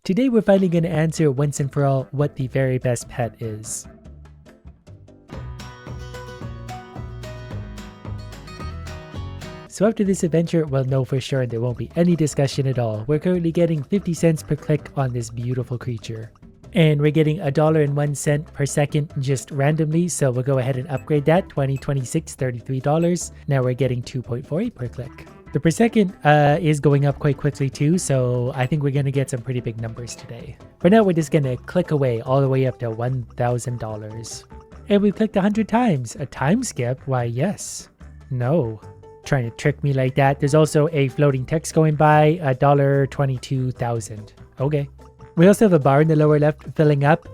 Today we're finally going to answer once and for all what the very best pet is. So after this adventure, we'll know for sure there won't be any discussion at all. We're currently getting 50 cents per click on this beautiful creature. And we're getting $1.01 per second just randomly, so we'll go ahead and upgrade that. 2026, $33. Now we're getting 2.48 per click. The per second is going up quite quickly too, so I think we're going to get some pretty big numbers today. For now, we're just going to click away all the way up to $1,000. And we clicked 100 times. A time skip? Why, yes. No. Trying to trick me like that. There's also a floating text going by, $22,000. Okay. We also have a bar in the lower left filling up.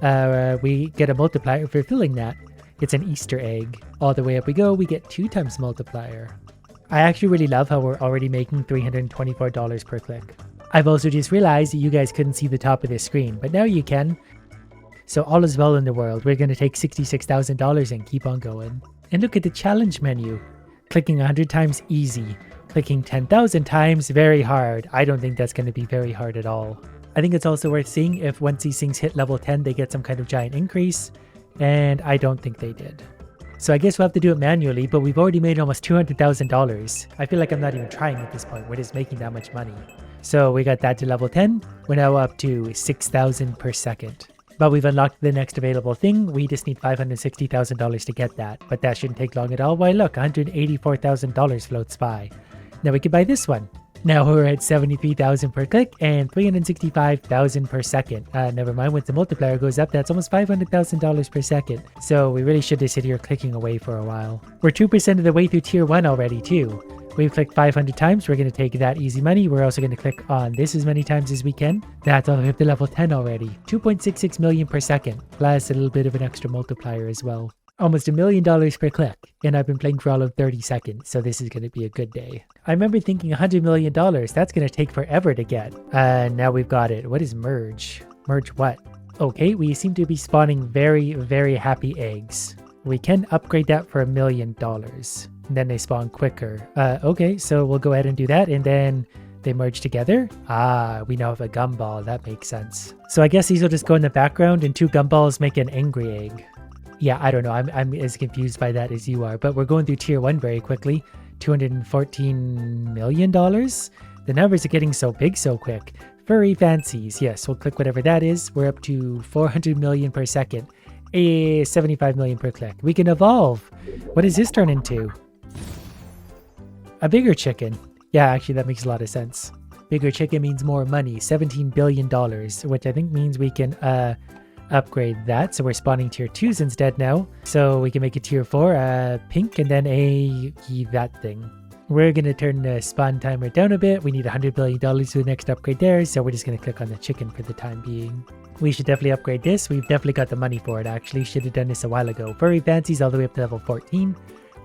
We get a multiplier for filling that. It's an Easter egg. All the way up we go, we get 2 times multiplier. I actually really love how we're already making $324 per click. I've also just realized that you guys couldn't see the top of this screen, but now you can. So all is well in the world. We're going to take $66,000 and keep on going. And look at the challenge menu. Clicking 100 times, easy. Clicking 10,000 times, very hard. I don't think that's going to be very hard at all. I think it's also worth seeing if once these things hit level 10, they get some kind of giant increase. And I don't think they did. So I guess we'll have to do it manually, but we've already made almost $200,000. I feel like I'm not even trying at this point. We're just making that much money. So we got that to level 10. We're now up to 6,000 per second. But we've unlocked the next available thing. We just need $560,000 to get that. But that shouldn't take long at all. Why look, $184,000 floats by. Now we can buy this one. Now we're at 73,000 per click and 365,000 per second. Never mind, once the multiplier goes up, that's almost $500,000 per second. So we really should just sit here clicking away for a while. We're 2% of the way through tier 1 already too. We've clicked 500 times. We're going to take that easy money. We're also going to click on this as many times as we can. That's all the way up to level 10 already. 2.66 million per second, plus a little bit of an extra multiplier as well. Almost $1 million per click, and I've been playing for all of 30 seconds, so this is going to be a good day. I remember thinking $100 million, that's going to take forever to get. Now we've got it. What is merge? Merge what? Okay, we seem to be spawning very, very happy eggs. We can upgrade that for $1 million. And then they spawn quicker. Okay, so we'll go ahead and do that, and then they merge together. We now have a gumball. That makes sense. So I guess these will just go in the background, and 2 gumballs make an angry egg. Yeah, I don't know. I'm as confused by that as you are, but we're going through tier 1 very quickly. $214 million? The numbers are getting so big so quick. Furry fancies. Yes, we'll click whatever that is. We're up to 400 million per second. 75 million per click. We can evolve. What does this turn into? A bigger chicken. Yeah, actually, that makes a lot of sense. Bigger chicken means more money. $17 billion, which I think means we can upgrade that. So we're spawning tier 2s instead now. So we can make a tier 4, pink, and then that thing. We're going to turn the spawn timer down a bit. We need $100 billion for the next upgrade there. So we're just going to click on the chicken for the time being. We should definitely upgrade this. We've definitely got the money for it, actually. Should have done this a while ago. Furry fancies all the way up to level 14.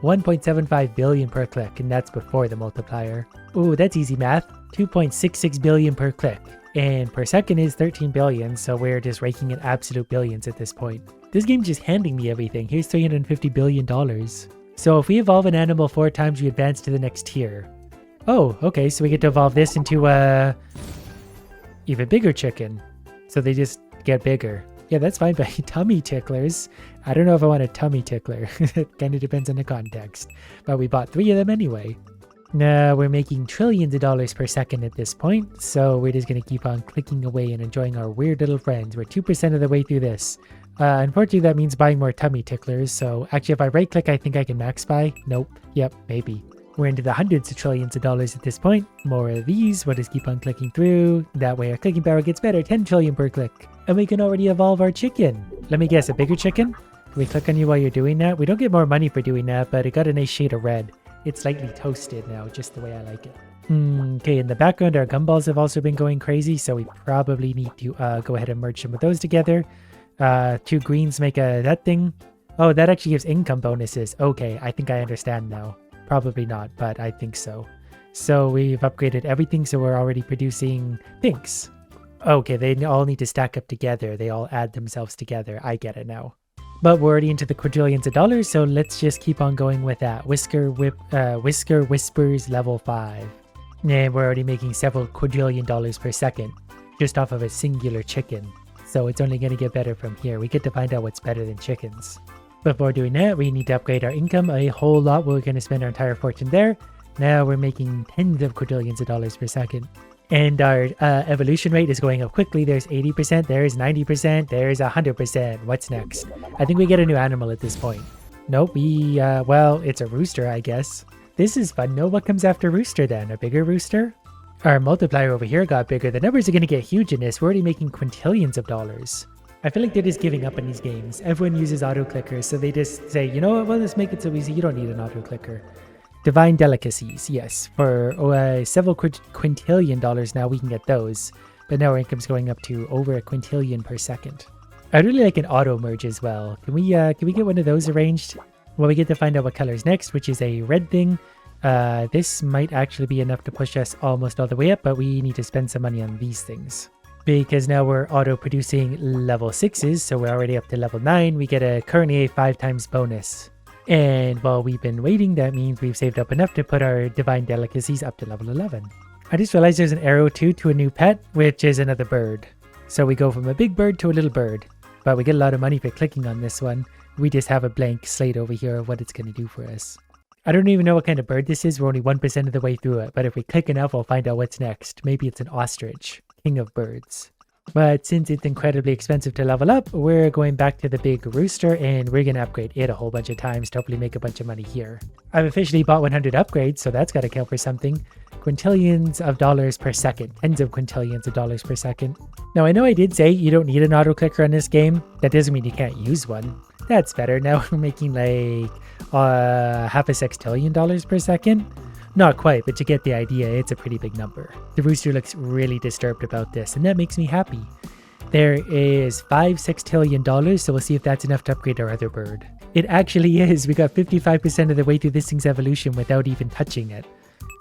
1.75 billion per click, and that's before the multiplier. Ooh, that's easy math. 2.66 billion per click. And per second is 13 billion, so we're just raking in absolute billions at this point. This game's just handing me everything. Here's $350 billion. So if we evolve an animal 4 times, we advance to the next tier. Oh, okay, so we get to evolve this into a even bigger chicken. So they just get bigger. Yeah, that's fine, but tummy ticklers. I don't know if I want a tummy tickler. It kind of depends on the context. But we bought 3 of them anyway. Now we're making trillions of dollars per second at this point, so we're just going to keep on clicking away and enjoying our weird little friends. We're 2% of the way through this. Unfortunately, that means buying more tummy ticklers, so actually if I right click, I think I can max buy. Nope. Yep, maybe. We're into the hundreds of trillions of dollars at this point. More of these. We'll just keep on clicking through. That way our clicking power gets better. 10 trillion per click. And we can already evolve our chicken. Let me guess, a bigger chicken? Can we click on you while you're doing that? We don't get more money for doing that, but it got a nice shade of red. It's slightly toasted now, just the way I like it. Okay, in the background, our gumballs have also been going crazy, so we probably need to go ahead and merge some of those together. 2 greens make that thing. Oh, that actually gives income bonuses. Okay, I think I understand now. Probably not, but I think so. So we've upgraded everything, so we're already producing pinks. Okay, they all need to stack up together. They all add themselves together. I get it now. But we're already into the quadrillions of dollars, so let's just keep on going with that. Whisker Whispers level 5. And we're already making several quadrillion dollars per second. just off of a singular chicken. So it's only going to get better from here. We get to find out what's better than chickens. Before doing that, we need to upgrade our income a whole lot. We're going to spend our entire fortune there. Now we're making tens of quadrillions of dollars per second. And our evolution rate is going up quickly. There's 80%, there's 90%, there's 100%. What's next? I think we get a new animal at this point. Nope, well, it's a rooster, I guess. This is fun. No, what comes after rooster then? A bigger rooster? Our multiplier over here got bigger. The numbers are going to get huge in this. We're already making quintillions of dollars. I feel like they're just giving up on these games. Everyone uses auto clickers, so they just say, you know what, well, let's make it so easy. You don't need an auto clicker. Divine delicacies, yes. For several quintillion dollars now, we can get those. But now our income's going up to over a quintillion per second. I'd really like an auto merge as well. Can we get one of those arranged? Well, we get to find out what color's next, which is a red thing. This might actually be enough to push us almost all the way up, but we need to spend some money on these things. Because now we're auto-producing level 6s, so we're already up to level 9. We get currently a 5 times bonus. And while we've been waiting, that means we've saved up enough to put our divine delicacies up to level 11. I just realized there's an arrow too to a new pet, which is another bird. So we go from a big bird to a little bird. But we get a lot of money for clicking on this one. We just have a blank slate over here of what it's going to do for us. I don't even know what kind of bird this is. We're only 1% of the way through it. But if we click enough, we'll find out what's next. Maybe it's an ostrich. King of birds. But since it's incredibly expensive to level up, we're going back to the big rooster and we're going to upgrade it a whole bunch of times to hopefully make a bunch of money here. I've officially bought 100 upgrades, so that's got to count for something. Quintillions of dollars per second. Tens of quintillions of dollars per second. Now, I know I did say you don't need an auto clicker on this game. That doesn't mean you can't use one. That's better. Now we're making like half a sextillion dollars per second. Not quite, but you get the idea. It's a pretty big number. The rooster looks really disturbed about this, and that makes me happy. There is 5 sextillion dollars, so we'll see if that's enough to upgrade our other bird. It actually is. We got 55% of the way through this thing's evolution without even touching it.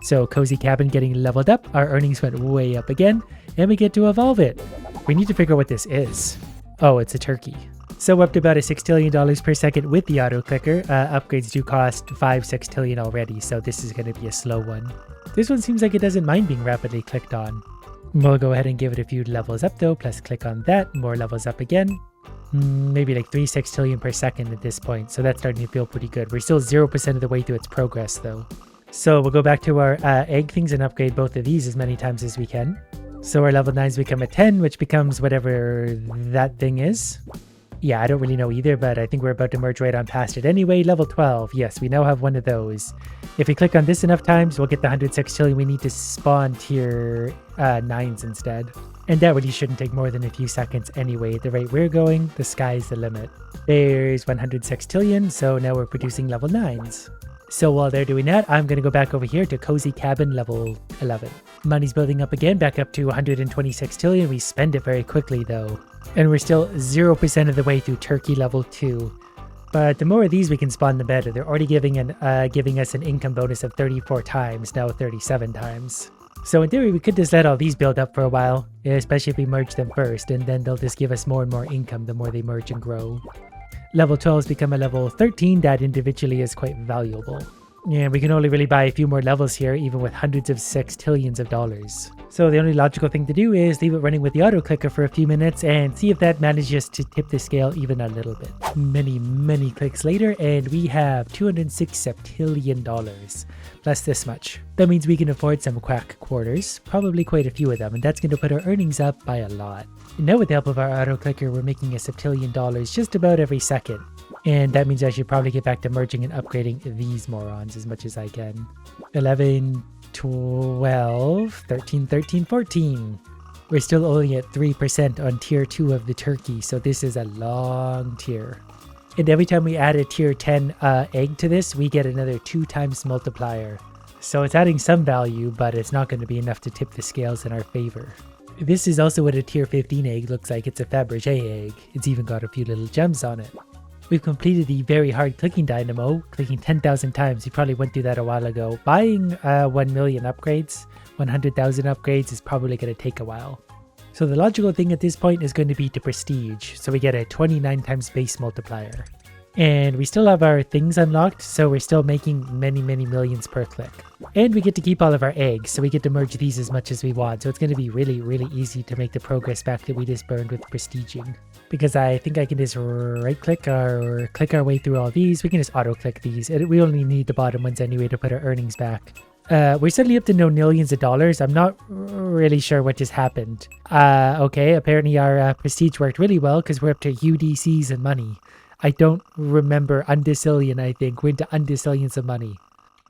So Cozy Cabin getting leveled up, our earnings went way up again, and we get to evolve it. We need to figure out what this is. Oh, it's a turkey. So we're up to about a $6 per second with the auto clicker. Upgrades do cost 5 sextillion already, so this is going to be a slow one. This one seems like it doesn't mind being rapidly clicked on. We'll go ahead and give it a few levels up though, plus click on that, more levels up again. Maybe like 3 sextillion per second at this point, so that's starting to feel pretty good. We're still 0% of the way through its progress though. So we'll go back to our egg things and upgrade both of these as many times as we can. So our level 9s become a 10, which becomes whatever that thing is. Yeah, I don't really know either, but I think we're about to merge right on past it anyway. Level 12, yes, we now have one of those. If we click on this enough times, we'll get the 100 sextillion. We need to spawn tier 9s instead. And that really shouldn't take more than a few seconds anyway. At the rate we're going, the sky's the limit. There's 100 sextillion, so now we're producing level 9s. So while they're doing that, I'm going to go back over here to Cozy Cabin level 11. Money's building up again, back up to 120 sextillion. We spend it very quickly though. And we're still 0% of the way through Turkey level 2. But the more of these we can spawn, the better. They're already giving us an income bonus of 34 times, now 37 times. So in theory, we could just let all these build up for a while, especially if we merge them first, and then they'll just give us more and more income the more they merge and grow. Level 12s become a level 13 that individually is quite valuable. And we can only really buy a few more levels here, even with hundreds of sextillions of dollars. So the only logical thing to do is leave it running with the auto clicker for a few minutes and see if that manages to tip the scale even a little bit. Many clicks later, and we have 206 septillion dollars, plus this much. That means we can afford some quack quarters, probably quite a few of them, and that's going to put our earnings up by a lot. And now with the help of our auto clicker, we're making a septillion dollars just about every second. And that means I should probably get back to merging and upgrading these morons as much as I can. 11, 12, 13, 13, 14. We're still only at 3% on tier 2 of the turkey, so this is a long tier. And every time we add a tier 10 egg to this, we get another 2 times multiplier. So it's adding some value, but it's not going to be enough to tip the scales in our favor. This is also what a tier 15 egg looks like. It's a Fabergé egg. It's even got a few little gems on it. We've completed the very hard clicking dynamo, clicking 10,000 times. We probably went through that a while ago. Buying 1 million upgrades, 100,000 upgrades is probably going to take a while. So the logical thing at this point is going to be to prestige. So we get a 29 times base multiplier. And we still have our things unlocked, so we're still making many millions per click. And we get to keep all of our eggs, so we get to merge these as much as we want. So it's going to be really easy to make the progress back that we just burned with prestiging. Because I think I can just right click or click our way through all these. We can just auto click these. We only need the bottom ones anyway to put our earnings back. We're suddenly up to no millions of dollars. I'm not really sure what just happened. Okay, apparently our prestige worked really well because we're up to UDCs and money. I don't remember undecillion, I think. We're into undecillions of money.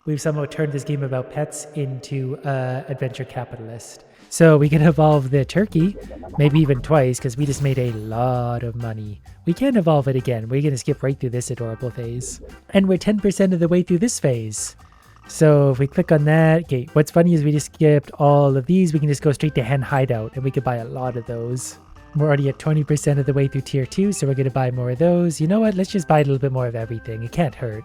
We've somehow turned this game about pets into adventure capitalist. So we can evolve the turkey, maybe even twice, because we just made a lot of money. We can evolve it again. We're going to skip right through this adorable phase. And we're 10% of the way through this phase. So if we click on that, okay, what's funny is we just skipped all of these. We can just go straight to hen hideout, and we could buy a lot of those. We're already at 20% of the way through tier 2, so we're going to buy more of those. You know what? Let's just buy a little bit more of everything. It can't hurt.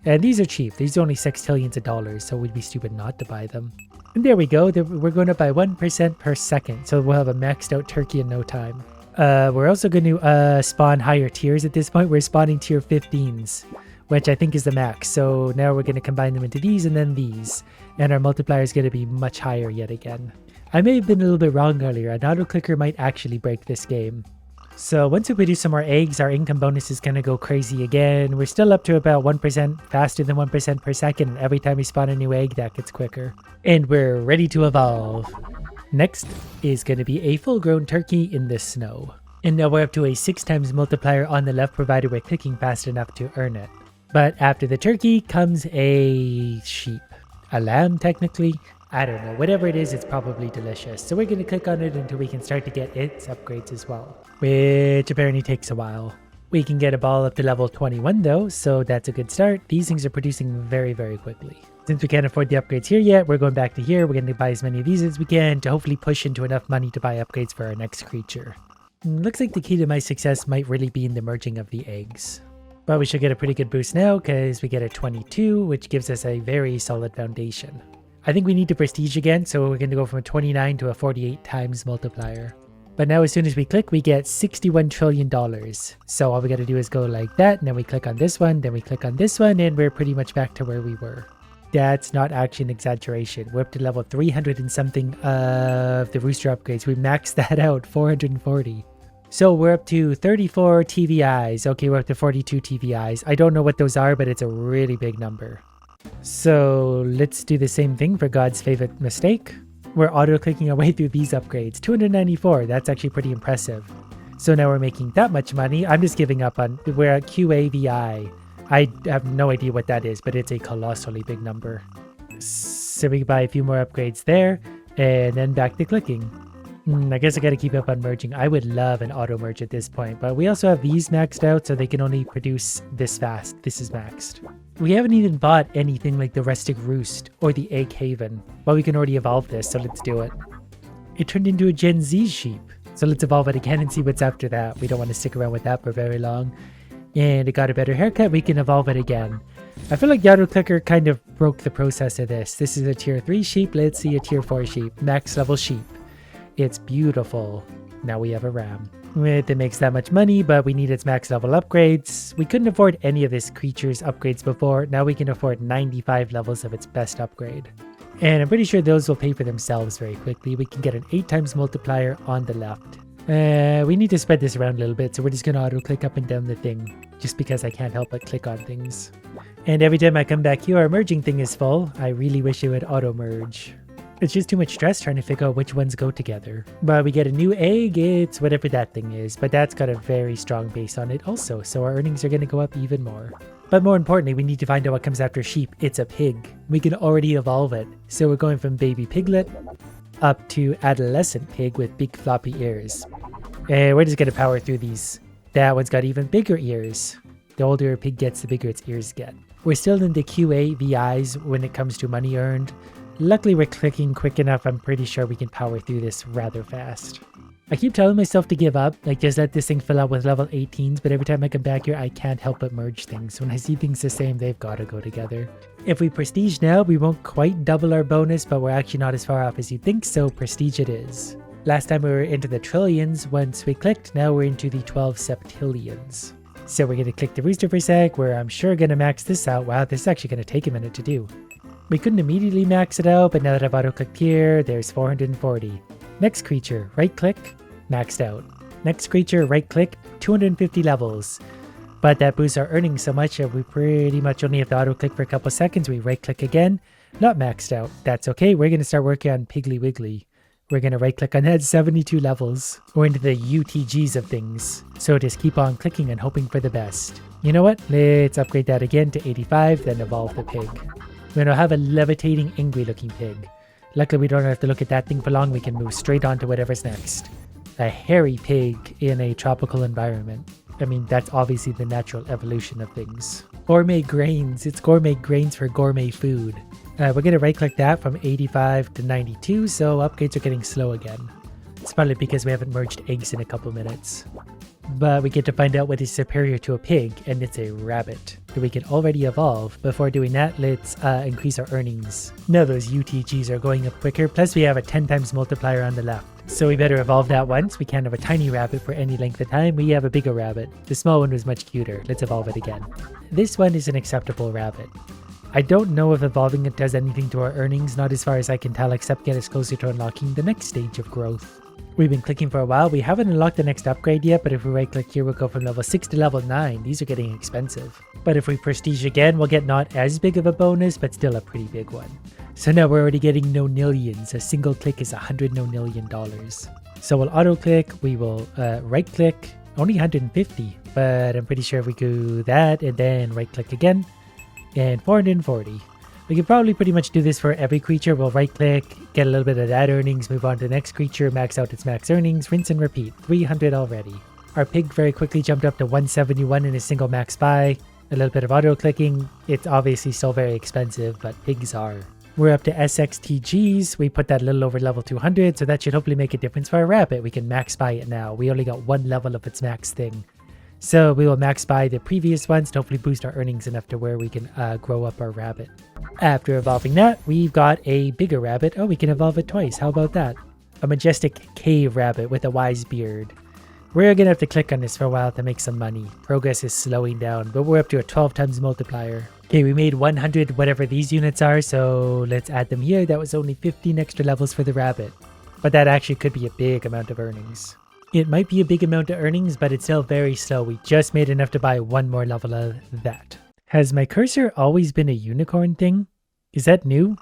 And these are cheap. These are only sextillions of dollars, so we'd be stupid not to buy them. And there we go. We're going up by 1% per second, so we'll have a maxed out turkey in no time. We're also going to spawn higher tiers at this point. We're spawning tier 15s, which I think is the max. So now we're going to combine them into these and then these. And our multiplier is going to be much higher yet again. I may have been a little bit wrong earlier. An auto clicker might actually break this game. So once we produce some more eggs, our income bonus is going to go crazy again. We're still up to about 1% faster than 1% per second. And every time we spawn a new egg, that gets quicker. And we're ready to evolve. Next is going to be a full-grown turkey in the snow. And now we're up to a 6 times multiplier on the left, provided we're clicking fast enough to earn it. But after the turkey comes a sheep. A lamb, technically. I don't know. Whatever it is, it's probably delicious. So we're going to click on it until we can start to get its upgrades as well, which apparently takes a while. We can get a ball up to level 21 though, so that's a good start. These things are producing very quickly. Since we can't afford the upgrades here yet, we're going back to here. We're going to buy as many of these as we can to hopefully push into enough money to buy upgrades for our next creature. Looks like the key to my success might really be in the merging of the eggs. But we should get a pretty good boost now because we get a 22, which gives us a very solid foundation. I think we need to prestige again, so we're going to go from a 29 to a 48 times multiplier. But now as soon as we click, we get $61 trillion. So all we got to do is go like that, and then we click on this one, then we click on this one, and we're pretty much back to where we were. That's not actually an exaggeration. We're up to level 300 and something of the rooster upgrades. We maxed that out, 440. So we're up to 34 TVIs. Okay, we're up to 42 TVIs. I don't know what those are, but it's a really big number. So let's do the same thing for God's favorite mistake. We're auto-clicking our way through these upgrades. 294, that's actually pretty impressive. So now we're making that much money. I'm just giving up on, we're at QAVI. I have no idea what that is, but it's a colossally big number. So we can buy a few more upgrades there, and then back to clicking. I guess I gotta keep up on merging. I would love an auto merge at this point, but we also have these maxed out, so they can only produce this fast. This is maxed. We haven't even bought anything like the rustic roost or the egg haven, but we can already evolve this, so let's do it. It turned into a Gen Z sheep, so let's evolve it again and see what's after that. We don't want to stick around with that for very long. And it got a better haircut, we can evolve it again. I feel like the auto clicker kind of broke the process of this. This is a tier 3 sheep, let's see a tier 4 sheep, max level sheep. It's beautiful. Now we have a ram. It makes that much money, but we need its max level upgrades. We couldn't afford any of this creature's upgrades before. Now we can afford 95 levels of its best upgrade. And I'm pretty sure those will pay for themselves very quickly. We can get an 8 times multiplier on the left. We need to spread this around a little bit, so we're just going to auto click up and down the thing, just because I can't help but click on things. And every time I come back here, our merging thing is full. I really wish it would auto merge. It's just too much stress trying to figure out which ones go together. But we get a new egg, it's whatever that thing is, but that's got a very strong base on it also, so our earnings are going to go up even more. But more importantly, we need to find out what comes after sheep. It's a pig. We can already evolve it. So we're going from baby piglet up to adolescent pig with big floppy ears. And we're just going to power through these. That one's got even bigger ears. The older a pig gets, the bigger its ears get. We're still in the QA VIs when it comes to money earned. Luckily, we're clicking quick enough. I'm pretty sure we can power through this rather fast. I keep telling myself to give up, like just let this thing fill out with level 18s, but every time I come back here, I can't help but merge things. When I see things the same, they've got to go together. If we prestige now, we won't quite double our bonus, but we're actually not as far off as you think, so prestige it is. Last time we were into the trillions once we clicked, now we're into the 12 septillions. So we're going to click the rooster for a sec, where I'm sure going to max this out. Wow, this is actually going to take a minute to do. We couldn't immediately max it out, but now that I've auto-clicked here, there's 440. Next creature, right-click, maxed out. Next creature, right-click, 250 levels. But that boosts our earnings so much that we pretty much only have to auto-click for a couple seconds. We right-click again, not maxed out. That's okay, we're going to start working on Piggly Wiggly. We're going to right-click on that, 72 levels. We're into the UTGs of things. So just keep on clicking and hoping for the best. You know what? Let's upgrade that again to 85, then evolve the pig. We're going to have a levitating, angry-looking pig. Luckily, we don't have to look at that thing for long. We can move straight on to whatever's next. A hairy pig in a tropical environment. I mean, that's obviously the natural evolution of things. Gourmet grains. It's gourmet grains for gourmet food. We're going to right-click that from 85 to 92, so upgrades are getting slow again. It's probably because we haven't merged eggs in a couple minutes. But we get to find out what is superior to a pig, and it's a rabbit. So we can already evolve. Before doing that, let's increase our earnings. Now those UTGs are going up quicker, plus we have a 10 times multiplier on the left. So we better evolve that once. We can't have a tiny rabbit for any length of time. We have a bigger rabbit. The small one was much cuter. Let's evolve it again. This one is an acceptable rabbit. I don't know if evolving it does anything to our earnings, not as far as I can tell, except get us closer to unlocking the next stage of growth. We've been clicking for a while. We haven't unlocked the next upgrade yet, but if we right click here, we'll go from level 6 to level 9. These are getting expensive. But if we prestige again, we'll get not as big of a bonus, but still a pretty big one. So now we're already getting nonillions. A single click is $100 nonillion. So we'll auto click, we will right click, only 150, but I'm pretty sure if we do that and then right click again, and 440. We can probably pretty much do this for every creature. We'll right click, get a little bit of that earnings, move on to the next creature, max out its max earnings, rinse and repeat. 300 already. Our pig very quickly jumped up to 171 in a single max buy. A little bit of auto clicking. It's obviously still very expensive, but pigs are. We're up to SXTGs. We put that a little over level 200, so that should hopefully make a difference for our rabbit. We can max buy it now. We only got one level of its max thing. So we will max buy the previous ones to hopefully boost our earnings enough to where we can grow up our rabbit. After evolving that, we've got a bigger rabbit. Oh, we can evolve it twice. How about that? A majestic cave rabbit with a wise beard. We're going to have to click on this for a while to make some money. Progress is slowing down, but we're up to a 12 times multiplier. Okay, we made 100 whatever these units are, so let's add them here. That was only 15 extra levels for the rabbit. But that actually could be a big amount of earnings. It might be a big amount of earnings, but it's still very slow. We just made enough to buy one more level of that. Has my cursor always been a unicorn thing? Is that new?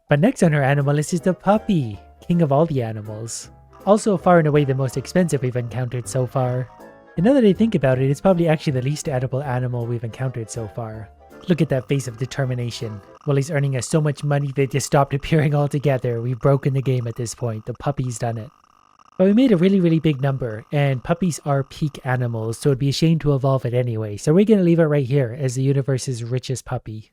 But next on our animal list is the puppy, king of all the animals. Also far and away the most expensive we've encountered so far. And now that I think about it, it's probably actually the least edible animal we've encountered so far. Look at that face of determination. Well, he's earning us so much money they just stopped appearing altogether. We've broken the game at this point. The puppy's done it. But we made a really big number, and puppies are peak animals, so it'd be a shame to evolve it anyway. So we're going to leave it right here as the universe's richest puppy.